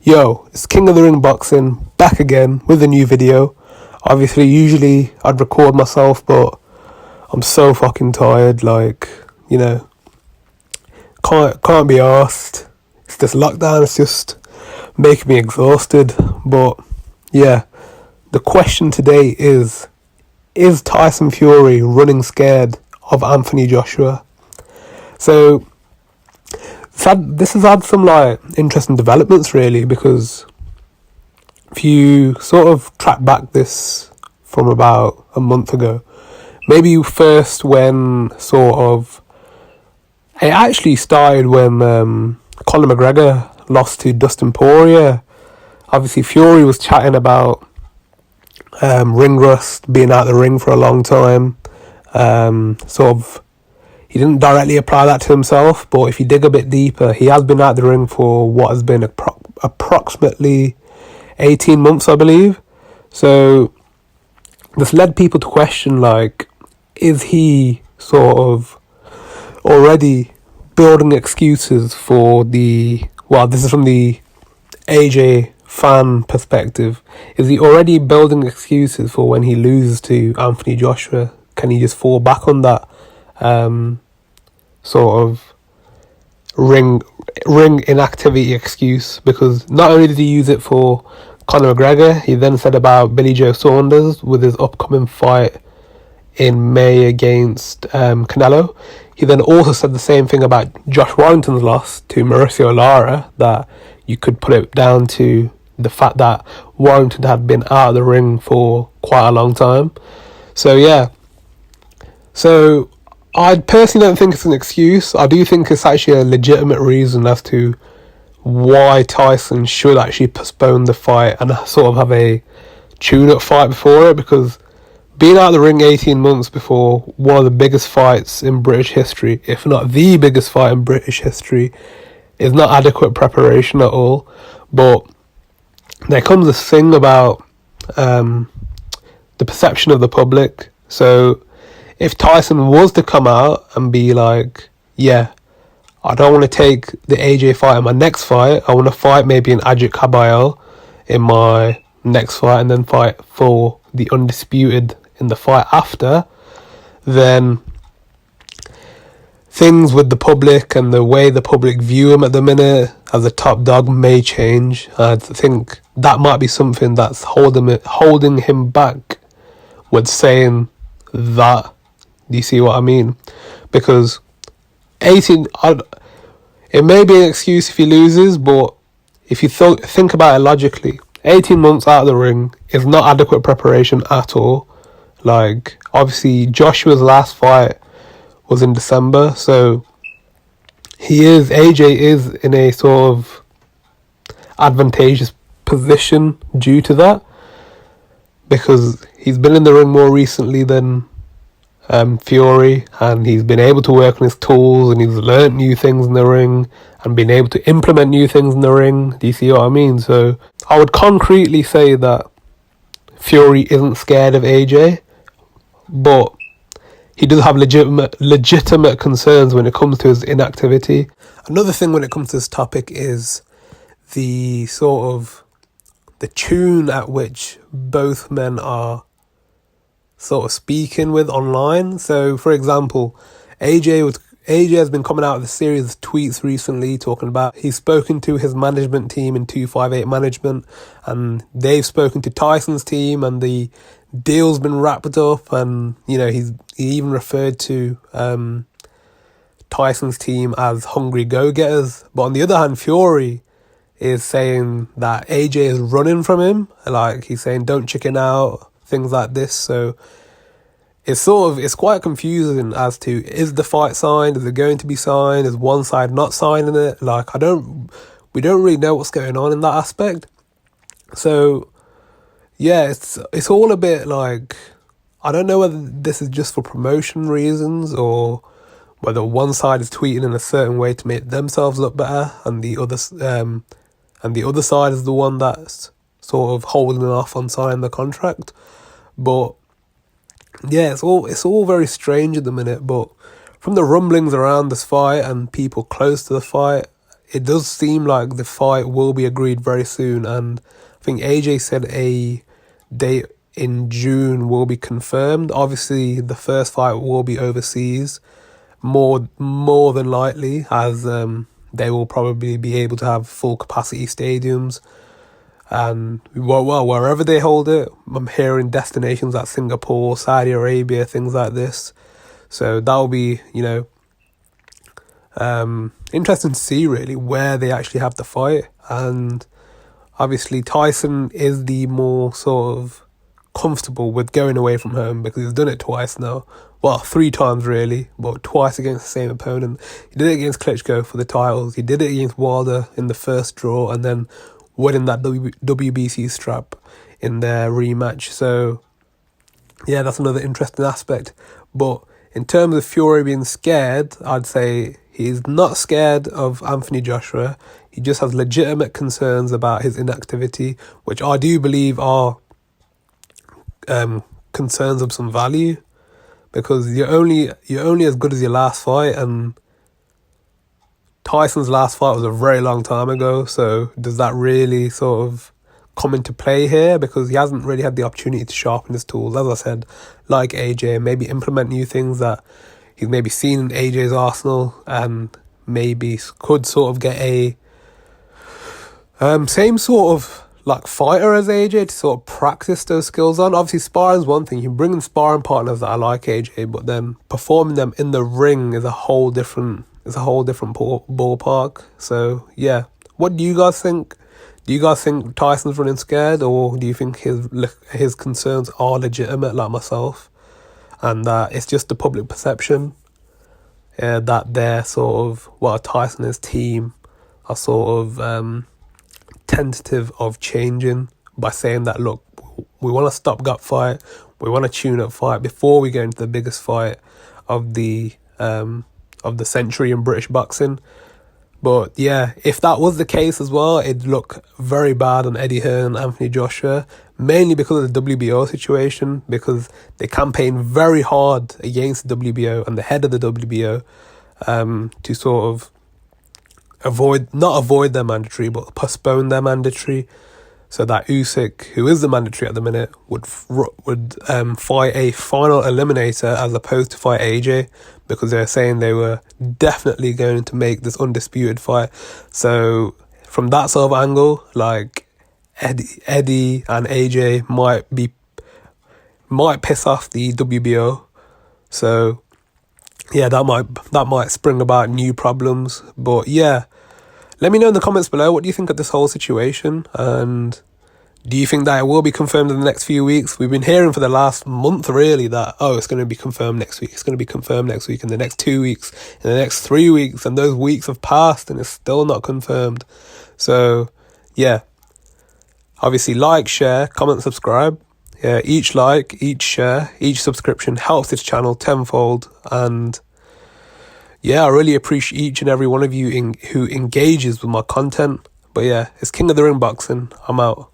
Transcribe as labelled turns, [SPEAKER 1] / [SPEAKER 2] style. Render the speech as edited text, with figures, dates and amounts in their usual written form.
[SPEAKER 1] Yo, it's King of the Ring Boxing, back again with a new video. Obviously, usually I'd record myself, but I'm so fucking tired, can't be arsed. It's this lockdown, it's just making me exhausted. But yeah, the question today is Tyson Fury running scared of Anthony Joshua? So this has had some interesting developments really, because if you sort of track back this from about a month ago, maybe first when it actually started when Conor McGregor lost to Dustin Poirier. Obviously Fury was chatting about ring rust, being out of the ring for a long time. He didn't directly apply that to himself, but if you dig a bit deeper, he has been out of the ring for what has been approximately 18 months, I believe. So this led people to question, is he sort of already building excuses for this is from the AJ fan perspective. Is he already building excuses for when he loses to Anthony Joshua? Can he just fall back on that ring inactivity excuse? Because not only did he use it for Conor McGregor, he then said about Billy Joe Saunders with his upcoming fight in May against Canelo. He then also said the same thing about Josh Warrington's loss to Mauricio Lara, that you could put it down to the fact that Warrington had been out of the ring for quite a long time. So yeah. So I personally don't think it's an excuse. I do think it's actually a legitimate reason as to why Tyson should actually postpone the fight and sort of have a tune-up fight before it, because being out of the ring 18 months before one of the biggest fights in British history, if not the biggest fight in British history, is not adequate preparation at all. But there comes this thing about the perception of the public. So if Tyson was to come out and be like, yeah, I don't want to take the AJ fight in my next fight, I want to fight maybe an Ajit Kabayel in my next fight and then fight for the undisputed in the fight after, then things with the public and the way the public view him at the minute as a top dog may change. I think that might be something that's holding him back with saying that. Do you see what I mean? Because it may be an excuse if he loses, but if you think about it logically, 18 months out of the ring is not adequate preparation at all. Obviously Joshua's last fight was in December, so AJ is in a sort of advantageous position due to that, because he's been in the ring more recently than Fury, and he's been able to work on his tools, and he's learnt new things in the ring and been able to implement new things in the ring. Do you see what I mean? So I would concretely say that Fury isn't scared of AJ, but he does have legitimate concerns when it comes to his inactivity. Another thing when it comes to this topic is the tune at which both men are sort of speaking with online. So for example, AJ has been coming out with a series of tweets recently talking about he's spoken to his management team in 258 management, and they've spoken to Tyson's team, and the deal's been wrapped up, and he even referred to Tyson's team as hungry go-getters. But on the other hand, Fury is saying that AJ is running from him, he's saying don't chicken out, things like this. So it's quite confusing as to, is the fight signed? Is it going to be signed? Is one side not signing it? We don't really know what's going on in that aspect. So yeah, it's all a bit I don't know whether this is just for promotion reasons, or whether one side is tweeting in a certain way to make themselves look better, and the other side is the one that's sort of holding off on signing the contract. But yeah, it's all very strange at the minute. But from the rumblings around this fight and people close to the fight, it does seem like the fight will be agreed very soon, and I think AJ said a date in June will be confirmed. Obviously, the first fight will be overseas, more than likely, as they will probably be able to have full capacity stadiums. And well, wherever they hold it, I'm hearing destinations like Singapore, Saudi Arabia, things like this. So that will be, interesting to see really where they actually have the fight. And obviously Tyson is the more sort of comfortable with going away from home because he's done it twice now. Well, 3 times really, but twice against the same opponent. He did it against Klitschko for the titles. He did it against Wilder in the first draw, and then winning that WBC strap in their rematch. So yeah, that's another interesting aspect. But in terms of Fury being scared, I'd say he's not scared of Anthony Joshua. He just has legitimate concerns about his inactivity, which I do believe are concerns of some value, because you're only as good as your last fight, and Tyson's last fight was a very long time ago. So does that really sort of come into play here? Because he hasn't really had the opportunity to sharpen his tools, as I said, like AJ, maybe implement new things that he's maybe seen in AJ's arsenal, and maybe could sort of get a same sort of like fighter as AJ to sort of practice those skills on. Obviously, sparring's one thing. You bring in sparring partners that are like AJ, but then performing them in the ring is a whole different ballpark. So yeah, what do you guys think? Do you guys think Tyson's running scared, or do you think his concerns are legitimate, like myself, and that it's just the public perception that they're sort of, well, Tyson and his team are sort of tentative of changing by saying that, look, we want a stopgap fight, we want a tune-up fight before we go into the biggest fight of the century in British boxing. But yeah, if that was the case as well, it'd look very bad on Eddie Hearn and Anthony Joshua, mainly because of the WBO situation, because they campaigned very hard against the WBO and the head of the WBO to sort of not avoid their mandatory, but postpone their mandatory, so that Usyk, who is the mandatory at the minute, would fight a final eliminator as opposed to fight AJ, because they're saying they were definitely going to make this undisputed fight. So from that sort of angle, like Eddie and AJ might piss off the WBO. So yeah, that might spring about new problems. But yeah, let me know in the comments below, what do you think of this whole situation? And do you think that it will be confirmed in the next few weeks? We've been hearing for the last month, really, that, it's going to be confirmed next week. It's going to be confirmed next week, in the next 2 weeks, in the next 3 weeks. And those weeks have passed and it's still not confirmed. So, yeah. Obviously, like, share, comment, subscribe. Yeah, each like, each share, each subscription helps this channel tenfold. And yeah, I really appreciate each and every one of you who engages with my content. But yeah, it's King of the Ring Boxing. I'm out.